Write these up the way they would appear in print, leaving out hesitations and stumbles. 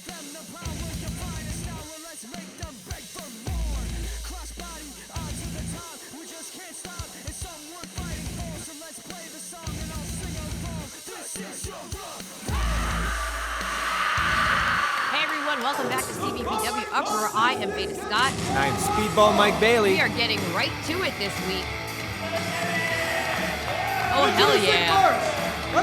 them the power, your finest hour. Let's make them beg for more. Crossbody on to the top. We just can't stop. It's something worth fighting for. So let's play the song and I'll sing along. This is your Uproar. Hey everyone, welcome back to CBPW Uproar. I am Veda Scott. I'm Speedball Mike Bailey. We are getting right to it this week. Oh, hell yeah. First,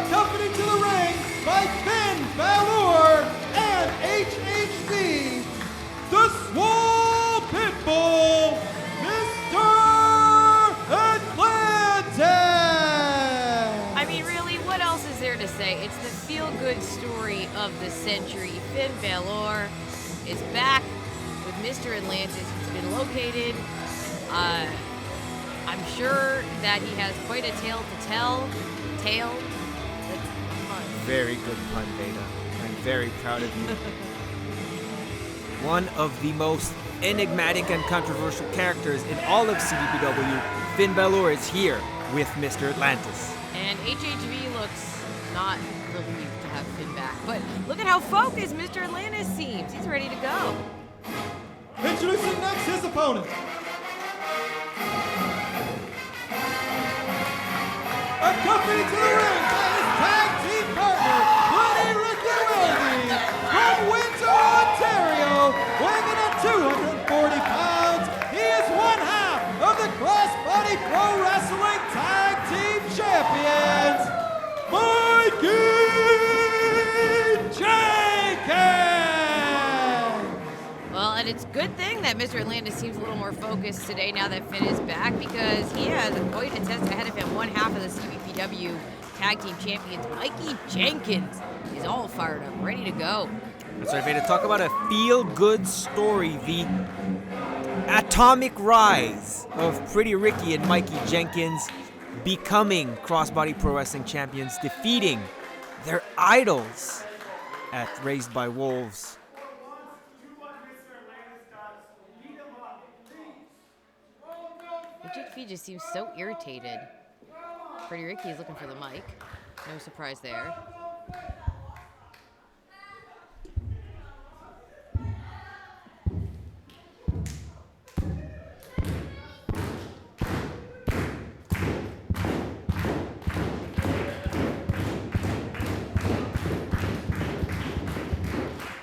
accompanied to the ring by Fin Balure and HHD, the Swole Pitbull, Mr. Atlantis. I mean, really, what else is there to say? It's the feel-good story of the century. Fin Balure is back with Mr. Atlantis. He's been located. I'm sure that he has quite a tale to tell. That's fun. Very good pun, Veda. I'm very proud of you. One of the most enigmatic and controversial characters in all of CBPW, Fin Balure, is here with Mr. Atlantis. And HHV looks not relieved to have Fin back. But look at how focused Mr. Atlantis seems. He's ready to go. Introducing next his opponent. Accompanied to the ring by his tag team partner, Bloody Ricky Wildy, from Windsor, Ontario, weighing in at 240 pounds. He is one half of the Crossbody Pro Wrestling Tag Team Champions, Mikey Jenkins. Well, and it's a good thing that Mr. Atlantis seems a little more focused today now that Fin is back, because he has quite a test ahead of him. One half of the CBPW Tag Team Champions, Mikey Jenkins, is all fired up, ready to go. That's right, Veda. Talk about a feel-good story. The atomic rise of Pretty Ricky and Mikey Jenkins becoming Crossbody Pro Wrestling Champions, defeating their idols at Raised by Wolves. HHV just seems so irritated. Pretty Ricky is looking for the mic. No surprise there.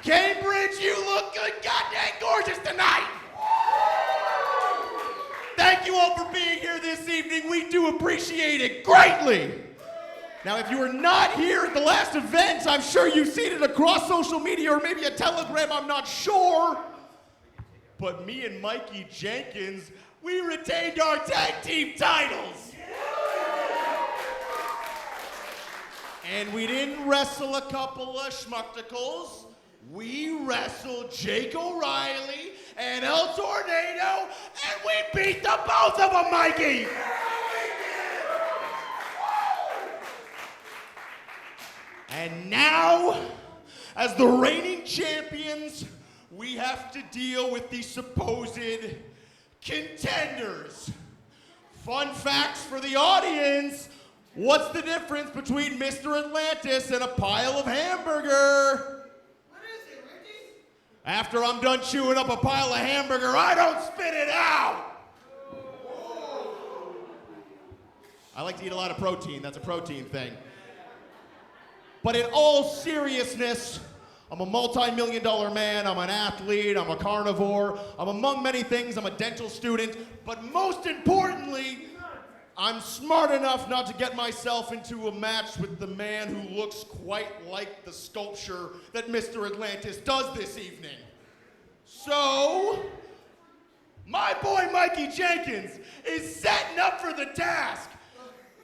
Cambridge, you look good, goddamn gorgeous tonight. Thank you all for being here this evening. We do appreciate it greatly. Now, if you were not here at the last event, I'm sure you've seen it across social media or maybe a telegram, I'm not sure. But me and Mikey Jenkins, we retained our tag team titles. And we didn't wrestle a couple of schmuckticles. We wrestled Jake O'Reilly and El Tornado, and we beat the both of them, Mikey! And now, as the reigning champions, we have to deal with the supposed contenders. Fun facts for the audience. What's the difference between Mr. Atlantis and a pile of hamburger? After I'm done chewing up a pile of hamburger, I don't spit it out! I like to eat a lot of protein. That's a protein thing. But in all seriousness, I'm a multi-million-dollar man. I'm an athlete. I'm a carnivore. I'm among many things. I'm a dental student. But most importantly, I'm smart enough not to get myself into a match with the man who looks quite like the sculpture that Mr. Atlantis does this evening. So, my boy Mikey Jenkins is setting up for the task.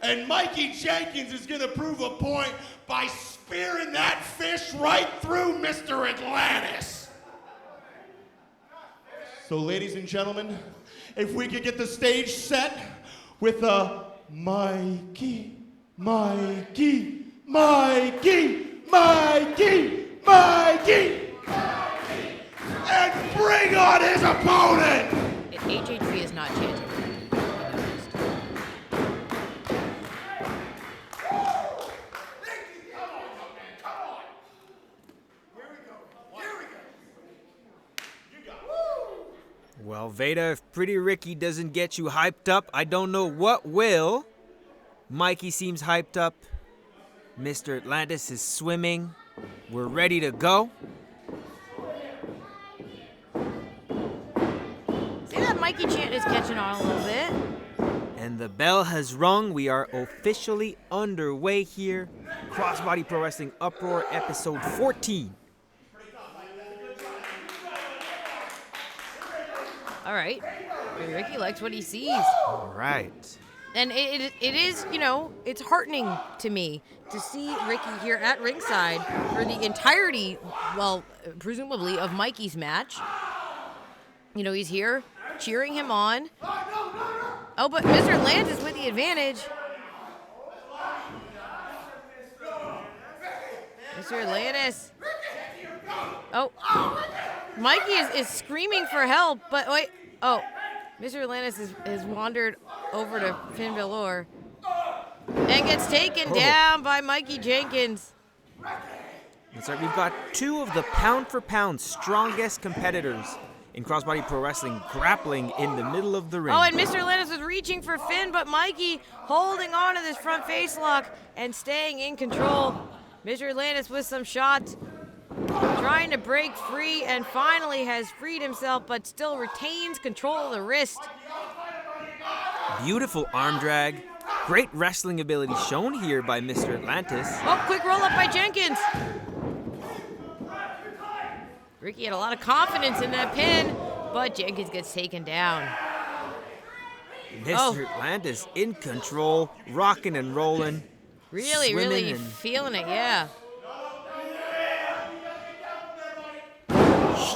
And Mikey Jenkins is gonna prove a point by spearing that fish right through Mr. Atlantis. So, ladies and gentlemen, if we could get the stage set with a Mikey, Mikey, Mikey, Mikey, Mikey, and bring on his opponent! HHV is not chanting. Here we go. Well, Veda, if Pretty Ricky doesn't get you hyped up, I don't know what will. Mikey seems hyped up. Mr. Atlantis is swimming. We're ready to go. See that Mikey chant is catching on a little bit. And the bell has rung. We are officially underway here. Crossbody Pro Wrestling Uproar, episode 14. All right. Pretty Ricky likes what he sees. All right. And it is, it's heartening to me to see Ricky here at ringside for the entirety, well, presumably, of Mikey's match. He's here cheering him on. Oh, but Mr. Atlantis with the advantage. Mr. Atlantis. Oh, Mikey is screaming for help, but wait. Oh, Mr. Atlantis has wandered over to Fin Balure and gets taken down by Mikey Jenkins. That's right. We've got two of the pound-for-pound strongest competitors in Crossbody Pro Wrestling grappling in the middle of the ring. Oh, and Mr. Atlantis was reaching for Finn, but Mikey holding on to this front face lock and staying in control. Mr. Atlantis with some shots, trying to break free, and finally has freed himself, but still retains control of the wrist. Beautiful arm drag. Great wrestling ability shown here by Mr. Atlantis. Oh, quick roll up by Jenkins. Ricky had a lot of confidence in that pin, but Jenkins gets taken down. Mr. Atlantis in control, rocking and rolling. Really feeling it, yeah.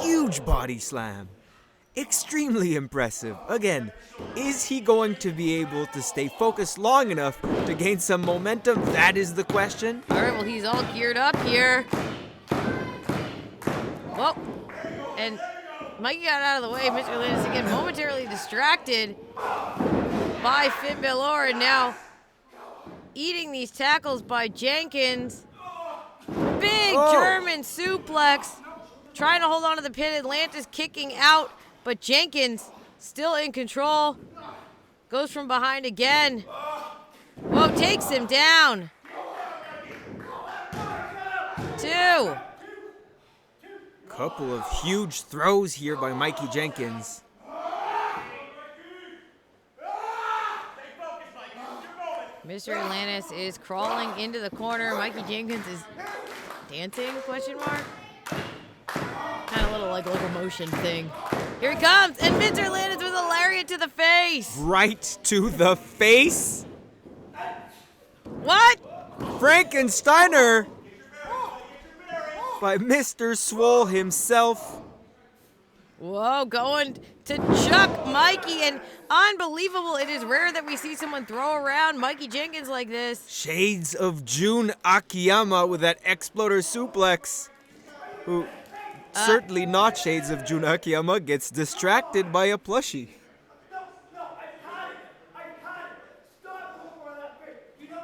Huge body slam. Extremely impressive. Again, is he going to be able to stay focused long enough to gain some momentum? That is the question. All right, well, he's all geared up here. Whoa. And Mikey got out of the way. Mr. Atlantis again momentarily distracted by Fin Balure, and now eating these tackles by Jenkins. Big German suplex. Trying to hold on to the pin. Atlantis kicking out, but Jenkins still in control. Goes from behind again. Whoa, takes him down. 2. Couple of huge throws here by Mikey Jenkins. Mr. Atlantis is crawling into the corner. Mikey Jenkins is dancing, question mark? Kind of little like locomotion thing. Here he comes, and Mr. Atlantis with a lariat to the face. Right to the face? What? Frankensteiner by Mr. Swole himself. Whoa, going to chuck Mikey, and unbelievable. It is rare that we see someone throw around Mikey Jenkins like this. Shades of Jun Akiyama with that exploder suplex. Who, certainly not shades of Jun Akiyama, gets distracted by a plushie.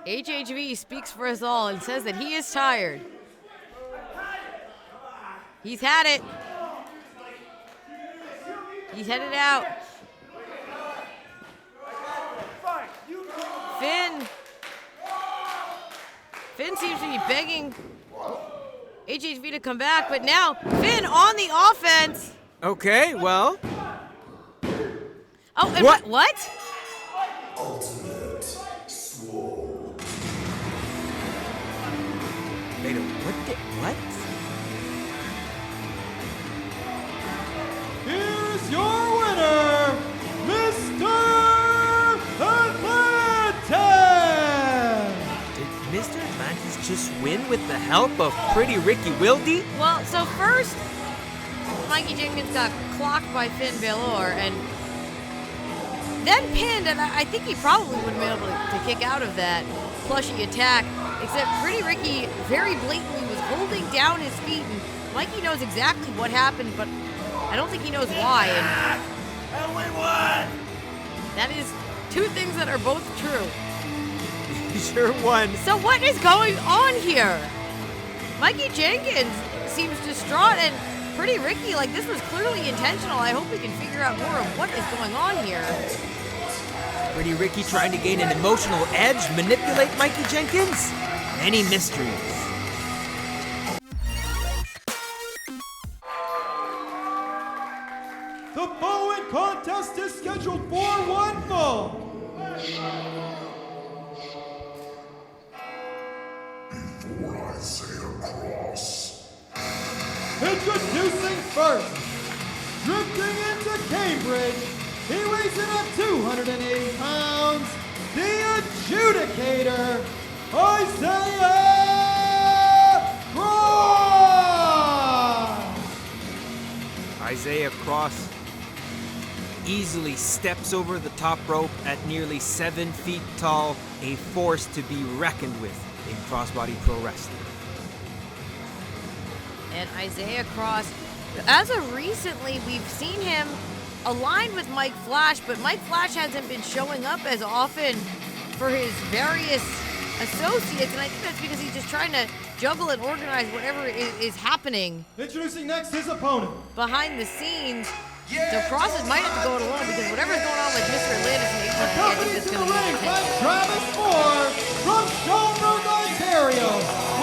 HHV speaks for us all and says that he is tired. He's had it. He's headed out. Finn seems to be begging HHV to come back, but now Finn on the offense. Okay, well. Oh, and what? Ultimate Swole. Wait, what? Here's your winner, Mr. Atlantis! Did Mr. Atlantis just win with the help of Pretty Ricky Wilde? Well, so first, Mikey Jenkins got clocked by Fin Balure and then pinned, and I think he probably would have been able to kick out of that plushie attack, except Pretty Ricky very blatantly was holding down his feet, and Mikey knows exactly what happened, but I don't think he knows why. And that is two things that are both true. Sure won. So what is going on here? Mikey Jenkins seems distraught, and Pretty Ricky, like this was clearly intentional. I hope we can figure out more of what is going on here. Pretty Ricky trying to gain an emotional edge, manipulate Mikey Jenkins? Many mysteries. The following contest is scheduled for one fall. Introducing first, drifting into Cambridge, he weighs in at 280 pounds, the adjudicator, Isaiah Cross! Isaiah Cross easily steps over the top rope at nearly 7 feet tall, a force to be reckoned with in crossbody pro wrestling. And Isaiah Cross, as of recently, we've seen him aligned with Mike Flash, but Mike Flash hasn't been showing up as often for his various associates, and I think that's because he's just trying to juggle and organize whatever is happening. Introducing next his opponent. Behind the scenes, so Cross might have to go it alone because whatever's going on with Mr. Atlantis and April, I think Accompanied that's to the going to ring be by attention. Travis Moore from Schaumburg, Ontario,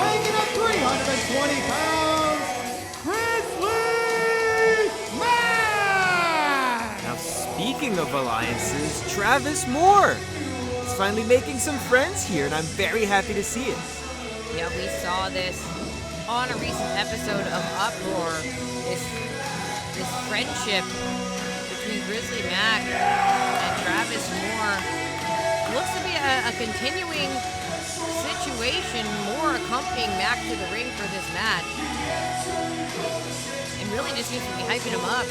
weighing in at 320 pounds, Grizzly Mack! Now, speaking of alliances, Travis Moore is finally making some friends here, and I'm very happy to see it. Yeah, we saw this on a recent episode of Uproar. This friendship between Grizzly Mack and Travis Moore looks to be a continuing situation, Moore accompanying Mack to the ring for this match. And really just seems to be hyping him up.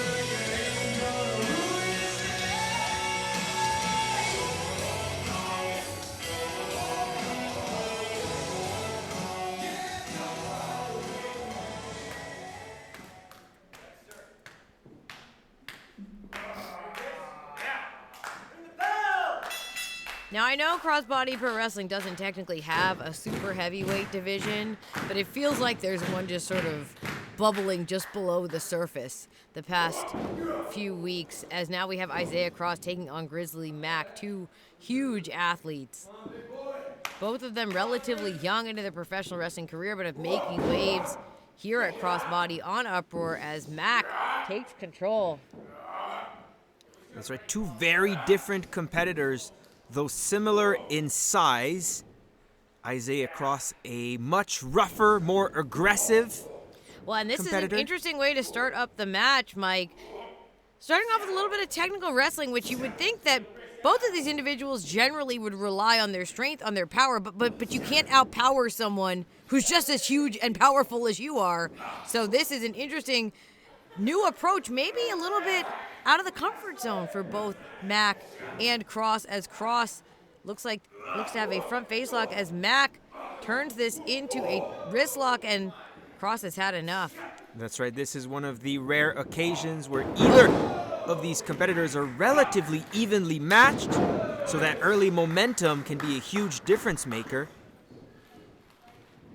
Now, I know crossbody pro wrestling doesn't technically have a super heavyweight division, but it feels like there's one just sort of bubbling just below the surface the past few weeks, as now we have Isaiah Cross taking on Grizzly Mack, two huge athletes. Both of them relatively young into their professional wrestling career, but are making waves here at Crossbody on Uproar as Mack takes control. That's right, two very different competitors, though similar in size. Isaiah Cross, a much rougher, more aggressive Well, and this competitor. is an interesting way to start up the match, Mike. Starting off with a little bit of technical wrestling, which you would think that both of these individuals generally would rely on their strength, on their power, but you can't outpower someone who's just as huge and powerful as you are. So this is an interesting new approach, maybe a little bit out of the comfort zone for both Mack and Cross, as Cross looks to have a front face lock as Mack turns this into a wrist lock, and Cross has had enough. That's right, this is one of the rare occasions where either of these competitors are relatively evenly matched, so that early momentum can be a huge difference maker.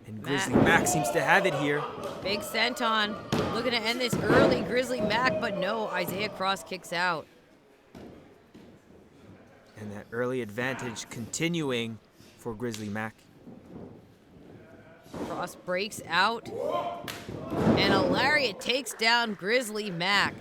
And Grizzly Mack seems to have it here. Big senton looking to end this early, Grizzly Mack, but no, Isaiah Cross kicks out. And that early advantage continuing for Grizzly Mack. Cross breaks out, and a lariat takes down Grizzly Mack.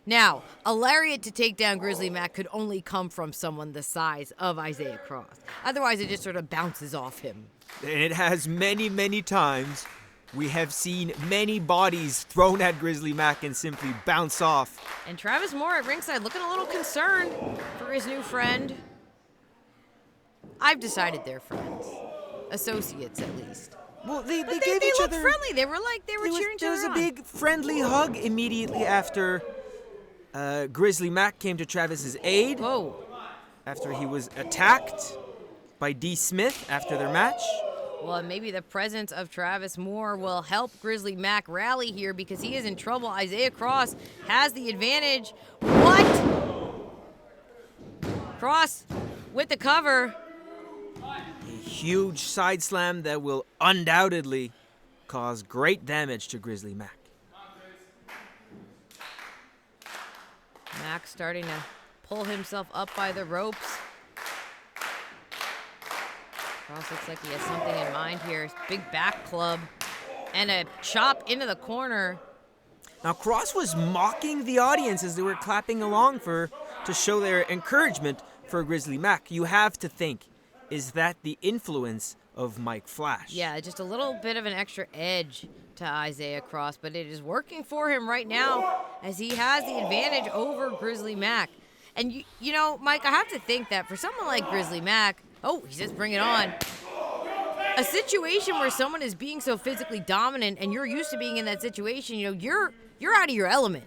Now, a lariat to take down Grizzly Mack could only come from someone the size of Isaiah Cross. Otherwise, it just sort of bounces off him. And it has many, many times. We have seen many bodies thrown at Grizzly Mack and simply bounce off. And Travis Moore at ringside looking a little concerned for his new friend. I've decided they're friends. Associates, at least. Well, they But gave they each looked other. friendly. They were cheering each There other was a on. big friendly hug immediately after Grizzly Mack came to Travis's aid. Whoa. After he was attacked by D. Smith after their match. Well, maybe the presence of Travis Moore will help Grizzly Mack rally here because he is in trouble. Isaiah Cross has the advantage. What? Cross with the cover. A huge side slam that will undoubtedly cause great damage to Grizzly Mack. Mack starting to pull himself up by the ropes. Cross looks like he has something in mind here. Big back club and a chop into the corner. Now, Cross was mocking the audience as they were clapping along to show their encouragement for Grizzly Mack. You have to think, is that the influence of Mike Flash? Yeah, just a little bit of an extra edge to Isaiah Cross, but it is working for him right now as he has the advantage over Grizzly Mack. And, you know, Mike, I have to think that for someone like Grizzly Mack, oh, he says bring it on. A situation where someone is being so physically dominant and you're used to being in that situation, you know, you're out of your element.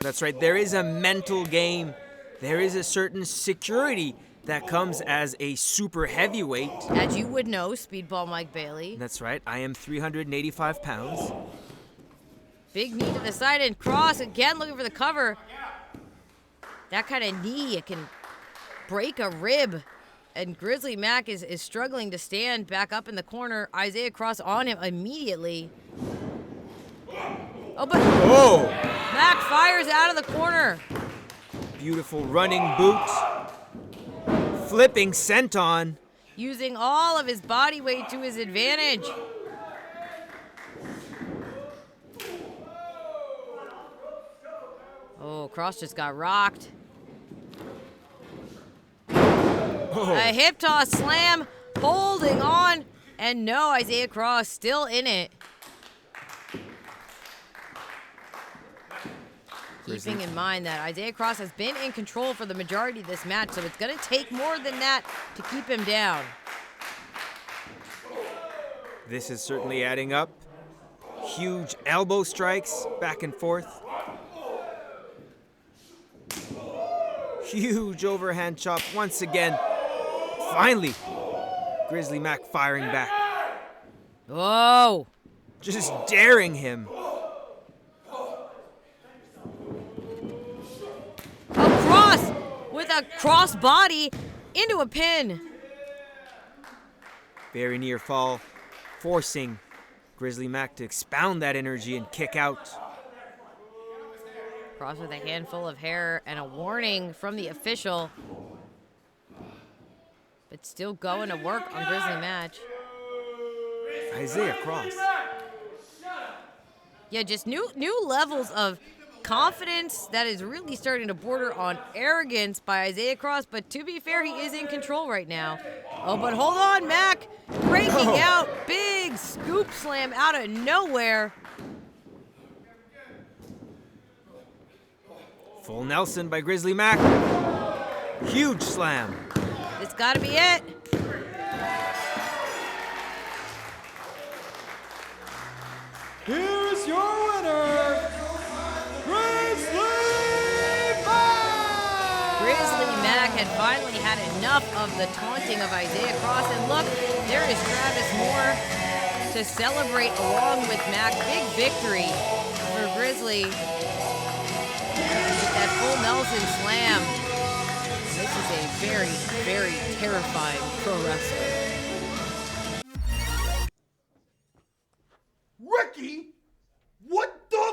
That's right. There is a mental game. There is a certain security that comes as a super heavyweight. As you would know, Speedball Mike Bailey. That's right. I am 385 pounds. Big knee to the side and Cross again looking for the cover. That kind of knee, it can break a rib. And Grizzly Mack is struggling to stand back up in the corner. Isaiah Cross on him immediately. Oh, but Mack fires out of the corner. Beautiful running boot. Flipping senton. Using all of his body weight to his advantage. Oh, Cross just got rocked. A hip toss slam, holding on, and no, Isaiah Cross still in it. Keeping in mind that Isaiah Cross has been in control for the majority of this match, so it's going to take more than that to keep him down. This is certainly adding up. Huge elbow strikes back and forth. Huge overhand chop once again. Finally, Grizzly Mack firing back. Whoa! Just daring him. Cross with a cross body into a pin. Very near fall, forcing Grizzly Mack to expound that energy and kick out. Cross with a handful of hair and a warning from the official. But still going to work on Grizzly Mack. Isaiah Cross. Yeah, just new levels of confidence that is really starting to border on arrogance by Isaiah Cross. But to be fair, he is in control right now. Oh, but hold on, Mack breaking out. Big scoop slam out of nowhere. Full Nelson by Grizzly Mack. Huge slam. It's got to be it. Here's your winner, Grizzly Mack! Grizzly Mack had finally had enough of the taunting of Isaiah Cross. And look, there is Travis Moore to celebrate along with Mack. Big victory for Grizzly. With that full Nelson slam. This is a very, very terrifying pro wrestler. Ricky? What the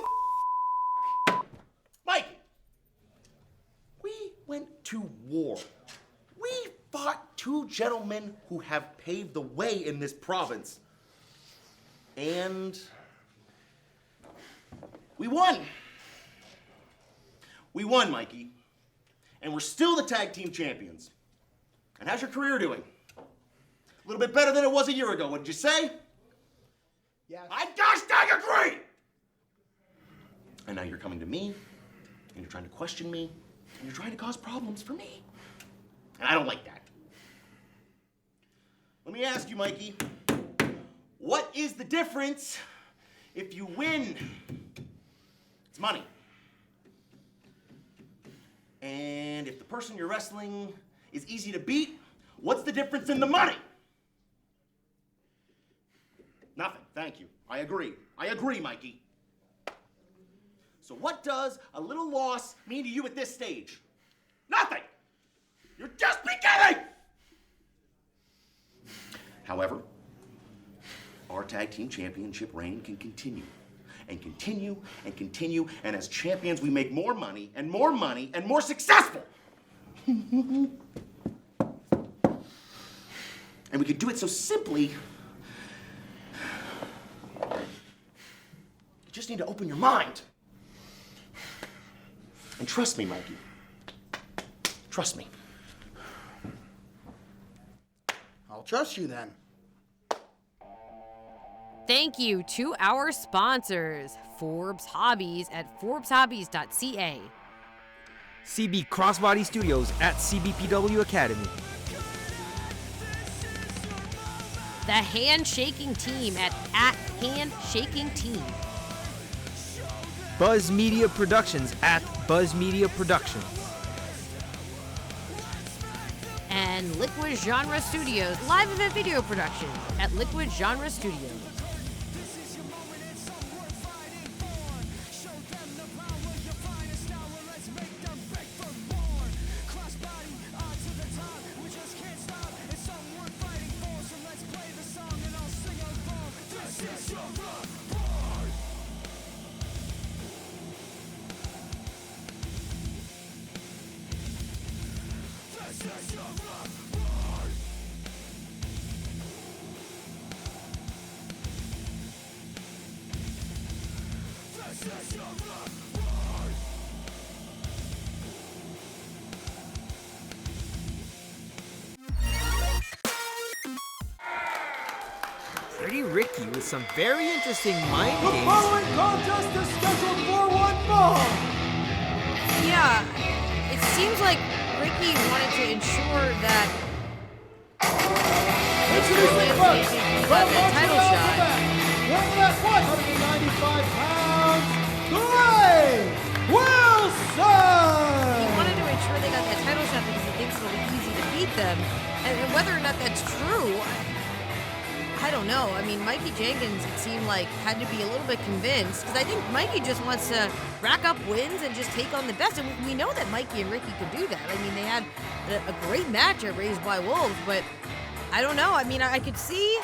Mikey, we went to war. We fought two gentlemen who have paved the way in this province. And we won. We won, Mikey. And we're still the tag team champions. And how's your career doing? A little bit better than it was a year ago, what did you say? Yeah. I agree! And now you're coming to me, and you're trying to question me, and you're trying to cause problems for me. And I don't like that. Let me ask you, Mikey, what is the difference if you win? It's money. And if the person you're wrestling is easy to beat, what's the difference in the money? Nothing, thank you. I agree, Mikey. So what does a little loss mean to you at this stage? Nothing! You're just beginning! However, our tag team championship reign can continue. and continue and continue, and as champions, we make more money and more money and more successful. And we could do it so simply. You just need to open your mind. And trust me, Mikey. Trust me. I'll trust you then. Thank you to our sponsors, Forbes Hobbies at forbeshobbies.ca. CB Crossbody Studios at CBPW Academy. The Handshaking Team at Handshaking Team. Buzz Media Productions at Buzz Media Productions. And Liquid Genre Studios, live event video production at Liquid Genre Studios. Pretty Ricky with some very interesting mind The games. following contest is scheduled for one fall. Yeah, it seems like Ricky wanted to ensure that Introducing first, got the title shot. weighing at 195 pounds, Clay Wilson. He wanted to ensure they got that title shot because he thinks it'll be easy to beat them. And whether or not that's true, I don't know. I mean, Mikey Jenkins, it seemed like, had to be a little bit convinced, because I think Mikey just wants to rack up wins and just take on the best. And we know that Mikey and Ricky could do that. I mean, they had a great match at Raised by Wolves, but I don't know. I mean, I could see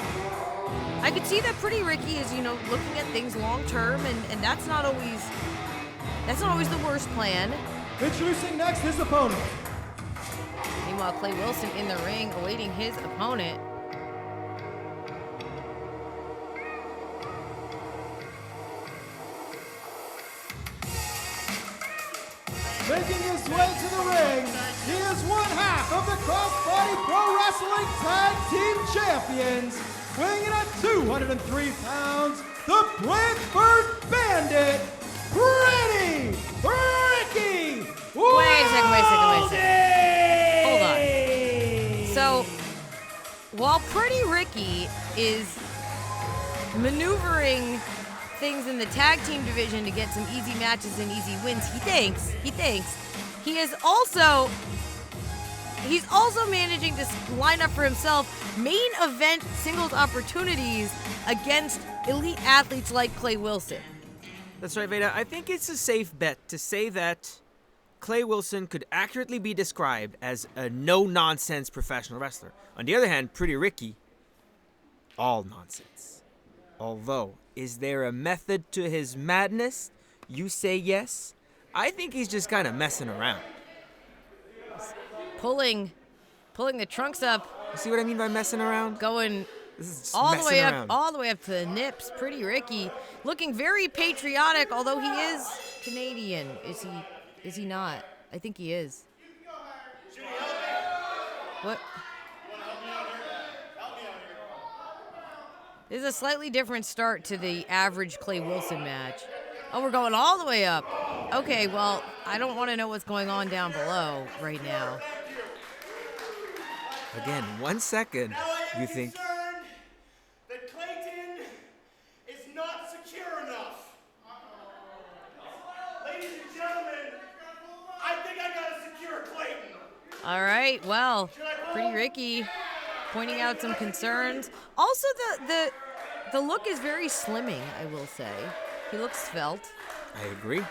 that Pretty Ricky is, looking at things long term, and that's not always the worst plan. Introducing next his opponent. Meanwhile, Clay Wilson in the ring awaiting his opponent. Making his way to the ring, he is one half of the Crossbody Pro Wrestling Tag Team Champions, weighing in at 203 pounds, the Brantford Bandit, Pretty Ricky. Wait a second. Hold on. So, while Pretty Ricky is maneuvering things in the tag team division to get some easy matches and easy wins, he thinks he's also managing to line up for himself main event singles opportunities against elite athletes like Clay Wilson. That's right, Veda. I think it's a safe bet to say that Clay Wilson could accurately be described as a no-nonsense professional wrestler. On the other hand, Pretty Ricky, all nonsense. Although, is there a method to his madness? You say yes? I think he's just kind of messing around. Pulling the trunks up, You see what I mean by messing around? going This is just all the way messing around. up to the nips. Pretty Ricky, looking very patriotic, although he is Canadian. Is he not? I think he is. What? This is a slightly different start to the average Clay Wilson match. Oh, we're going all the way up. Okay, well, I don't want to know what's going on down below right now. Again, 1 second. You think concerned that Clayton is not secure enough. Ladies and gentlemen, I think I gotta secure Clayton. All right, well, Pretty Ricky pointing out some concerns. Also, the look is very slimming, I will say. He looks svelte. I agree.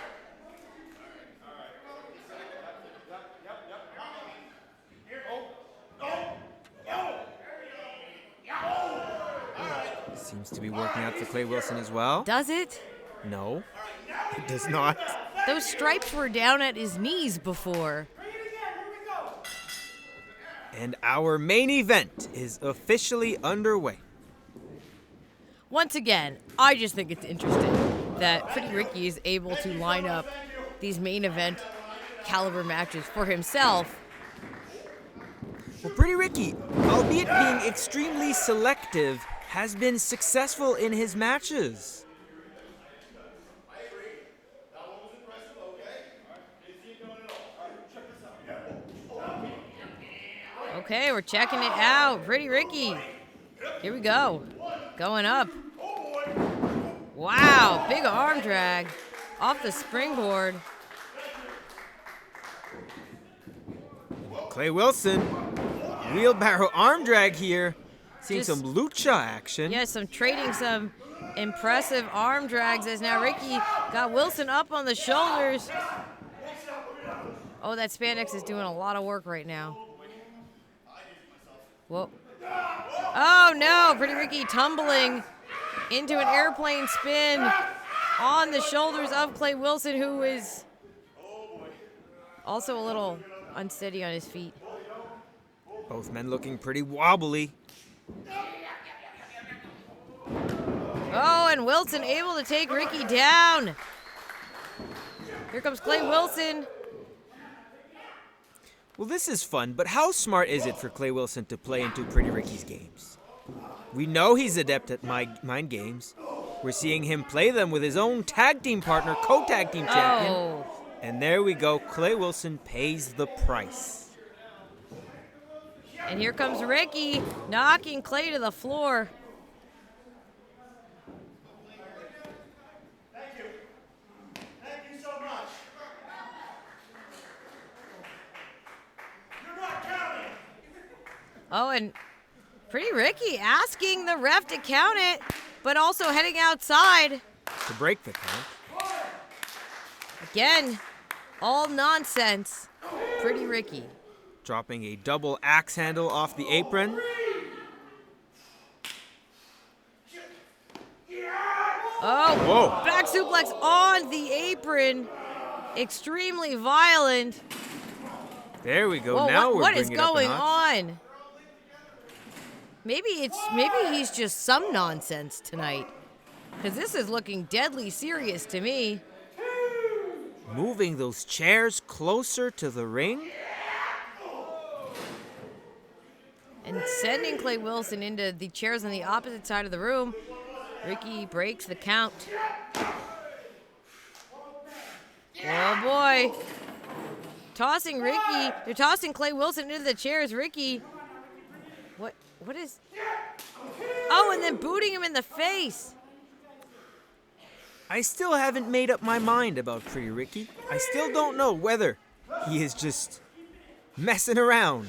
Seems to be working out for Clay Wilson as well. Does it? No, it does not. Those stripes were down at his knees before. And our main event is officially underway. Once again, I just think it's interesting that Pretty Ricky is able to line up these main event caliber matches for himself. Well, Pretty Ricky, albeit being extremely selective, has been successful in his matches. Okay, we're checking it out. Pretty Ricky. Here we go. Going up. Wow, big arm drag off the springboard. Clay Wilson, wheelbarrow arm drag here. Seeing Just- some lucha action. Yes, trading some impressive arm drags as now Ricky got Wilson up on the shoulders. Oh, that spandex is doing a lot of work right now. Whoa. Oh no, Pretty Ricky tumbling into an airplane spin on the shoulders of Clay Wilson, who is also a little unsteady on his feet. Both men looking pretty wobbly. Oh, and Wilson able to take Ricky down. Here comes Clay Wilson. Well, this is fun, but how smart is it for Clay Wilson to play into Pretty Ricky's games? We know he's adept at mind games. We're seeing him play them with his own tag team partner, co-tag team champion. Oh. And there we go. Clay Wilson pays the price. And here comes Ricky, knocking Clay to the floor. Thank you so much. You're not counting. Oh, and Pretty Ricky asking the ref to count it, but also heading outside. To break the count. Again, all nonsense. Pretty Ricky. Dropping a double axe handle off the apron. Oh, Whoa. back suplex on the apron. Extremely violent. There we go. Whoa, Now what we're is bringing it up a going notch. on? Maybe he's just some nonsense tonight. Because this is looking deadly serious to me. Moving those chairs closer to the ring. And sending Clay Wilson into the chairs on the opposite side of the room. Ricky breaks the count. Oh boy. Tossing Ricky. They're tossing Clay Wilson into the chairs. Ricky. What is... Oh, and then booting him in the face. I still haven't made up my mind about Pretty Ricky. I still don't know whether he is just messing around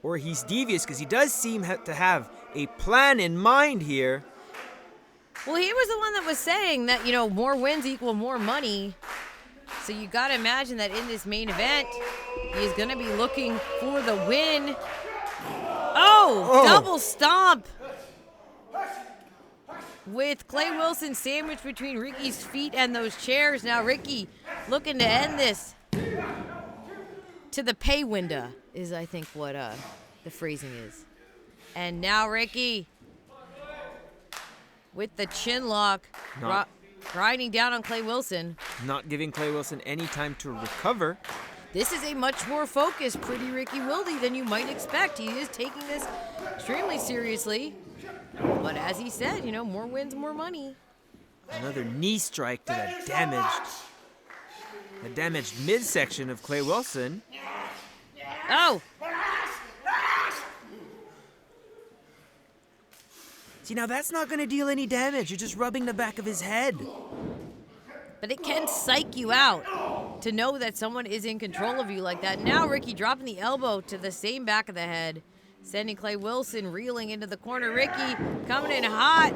or he's devious, because he does seem to have a plan in mind here. Well, he was the one that was saying that, more wins equal more money. So you got to imagine that in this main event, he's going to be looking for the win. Oh, double stomp. With Clay Wilson sandwiched between Ricky's feet and those chairs. Now Ricky looking to end this to the pay window is, I think, what the phrasing is. And now Ricky with the chin lock, grinding down on Clay Wilson. Not giving Clay Wilson any time to recover. This is a much more focused Pretty Ricky Wilde than you might expect. He is taking this extremely seriously. But as he said, more wins, more money. Another knee strike to the damaged midsection of Clay Wilson. Oh! See, now that's not going to deal any damage. You're just rubbing the back of his head. But it can psych you out to know that someone is in control of you like that. Now Ricky dropping the elbow to the same back of the head, sending Clay Wilson reeling into the corner. Ricky coming in hot.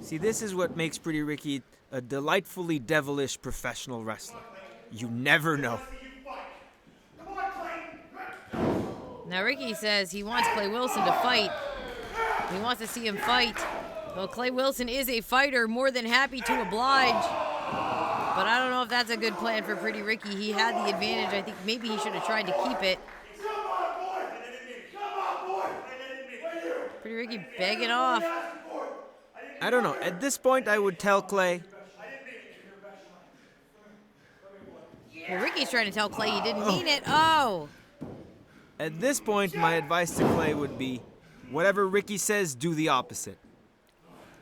See, this is what makes Pretty Ricky a delightfully devilish professional wrestler. You never know. Now Ricky says he wants Clay Wilson to fight. He wants to see him fight. Well, Clay Wilson is a fighter, more than happy to oblige. But I don't know if that's a good plan for Pretty Ricky. He had the advantage. I think maybe he should have tried to keep it. Pretty Ricky begging off. I don't know. At this point, I would tell Clay, Well, Ricky's trying to tell Clay he didn't mean it. Oh. at this point, my advice to Clay would be, whatever Ricky says, do the opposite.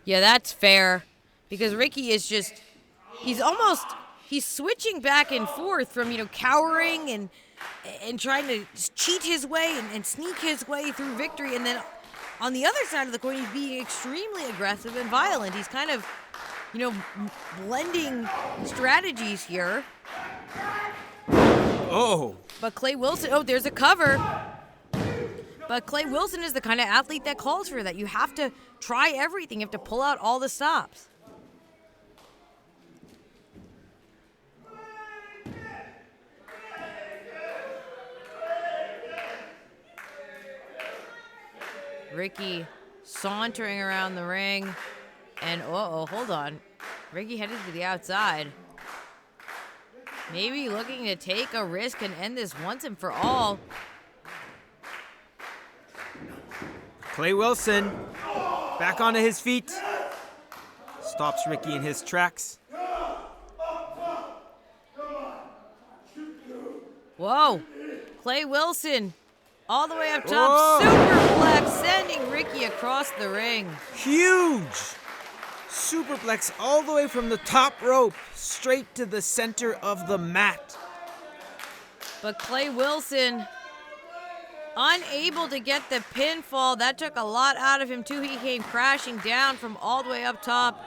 Yeah, that's fair. Because Ricky is just, he's switching back and forth from, cowering and trying to just cheat his way and sneak his way through victory. And then on the other side of the coin, he's being extremely aggressive and violent. He's kind of, blending strategies here. Oh, But Clay Wilson, there's a cover. But Clay Wilson is the kind of athlete that calls for that. You have to try everything. You have to pull out all the stops. Ricky sauntering around the ring. And, hold on. Ricky headed to the outside. Maybe looking to take a risk and end this once and for all. Clay Wilson, back onto his feet. Stops Ricky in his tracks. Whoa. Clay Wilson all the way up top. Superplex sending Ricky across the ring. Huge! Superplex all the way from the top rope straight to the center of the mat. But Clay Wilson unable to get the pinfall. That took a lot out of him too. He came crashing down from all the way up top.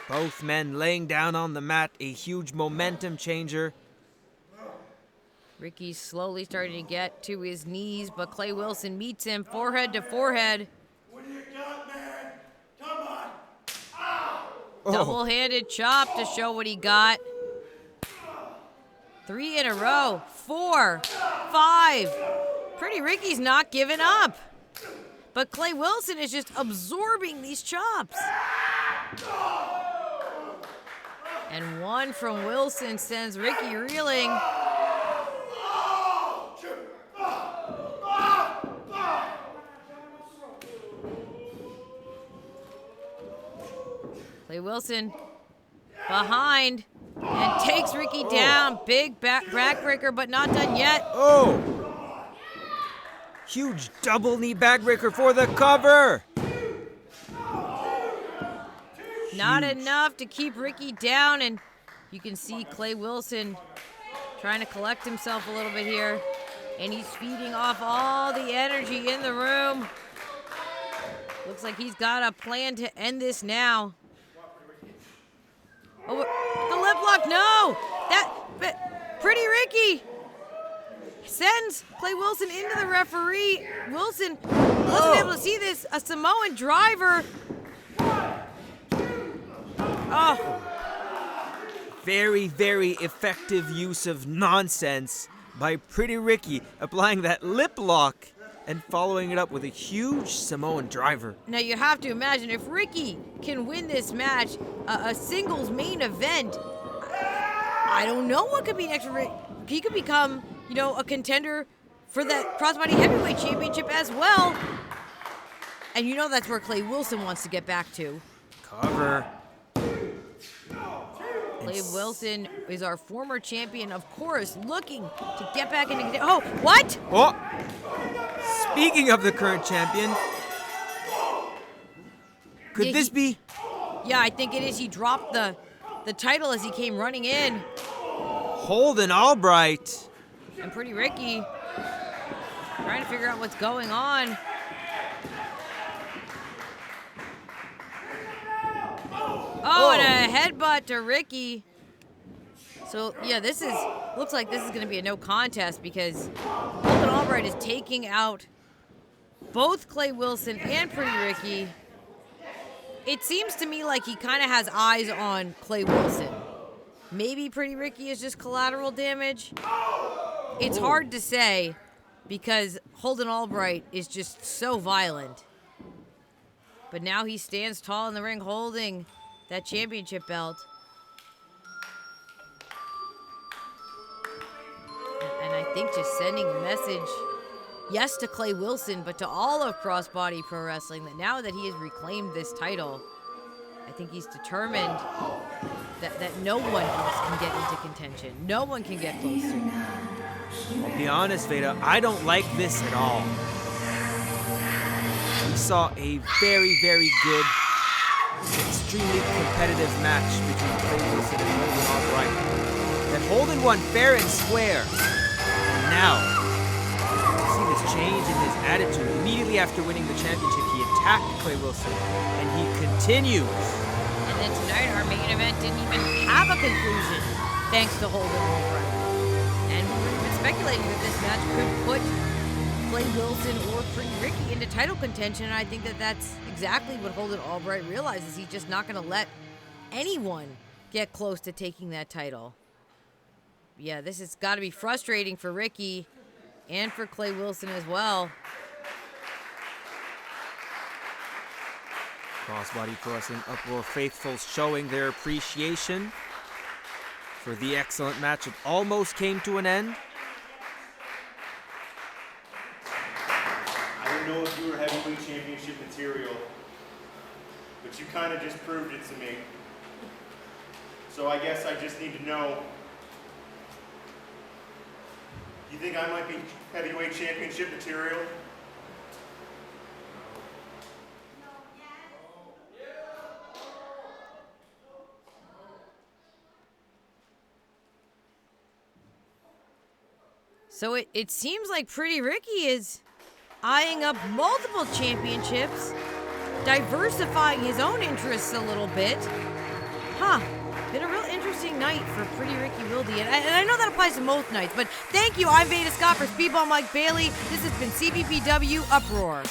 Both men laying down on the mat, a huge momentum changer. Ricky's slowly starting to get to his knees, but Clay Wilson meets him forehead to forehead. What do you got, man? Come on. Double-handed chop to show what he got. 3 in a row. 4, 5. Pretty Ricky's not giving up. But Clay Wilson is just absorbing these chops. And one from Wilson sends Ricky reeling. Clay Wilson behind and takes Ricky down. Big backbreaker, but not done yet. Oh! Huge double knee backbreaker for the cover. Not enough to keep Ricky down, and you can see Clay Wilson trying to collect himself a little bit here, and he's feeding off all the energy in the room. Looks like he's got a plan to end this now. Oh, the lip lock, no! Pretty Ricky sends Clay Wilson into the referee. Wilson wasn't able to see this. A Samoan driver. Oh. Very, very effective use of nonsense by Pretty Ricky, applying that lip lock and following it up with a huge Samoan driver. Now you have to imagine if Ricky can win this match, a singles main event, I don't know what could be next for Ricky. He could become, a contender for that crossbody heavyweight championship as well. And that's where Clay Wilson wants to get back to. Cover. Clay Wilson is our former champion, of course, looking to get back into... Oh, what? Oh! Speaking of the current champion, could this be... Yeah, I think it is. He dropped the title as he came running in. Holden Albright. And Pretty Ricky trying to figure out what's going on. Oh, and a headbutt to Ricky. So, yeah, looks like this is going to be a no contest because Holden Albright is taking out both Clay Wilson and Pretty Ricky. It seems to me like he kind of has eyes on Clay Wilson. Maybe Pretty Ricky is just collateral damage. It's hard to say because Holden Albright is just so violent. But now he stands tall in the ring holding that championship belt. And I think just sending a message, yes, to Clay Wilson, but to all of Crossbody Pro Wrestling, that now that he has reclaimed this title, I think he's determined that no one else can get into contention. No one can get close to him. I'll be honest, Veda, I don't like this at all. We saw a very, very good, extremely competitive match between Clay Wilson and Holden Albright that Holden won fair and square. And now, you see this change in his attitude. Immediately after winning the championship, he attacked Clay Wilson, and he continues. And then tonight, our main event didn't even have a conclusion, thanks to Holden Albright. And we've been speculating that this match could put Clay Wilson or Pretty Ricky into title contention, and I think that that's exactly what Holden Albright realizes. He's just not going to let anyone get close to taking that title. Yeah, this has got to be frustrating for Ricky and for Clay Wilson as well. Crossbody Pro Wrestling Uproar faithfuls showing their appreciation for the excellent match that almost came to an end. I didn't know if you were heavyweight championship material, but you kind of just proved it to me. So I guess I just need to know, you think I might be heavyweight championship material? So it seems like Pretty Ricky is eyeing up multiple championships, diversifying his own interests a little bit. Been a real interesting night for Pretty Ricky Wilde. And I know that applies to most nights, but thank you. I'm Veda Scott for Speedball Mike Bailey. This has been CBPW Uproar.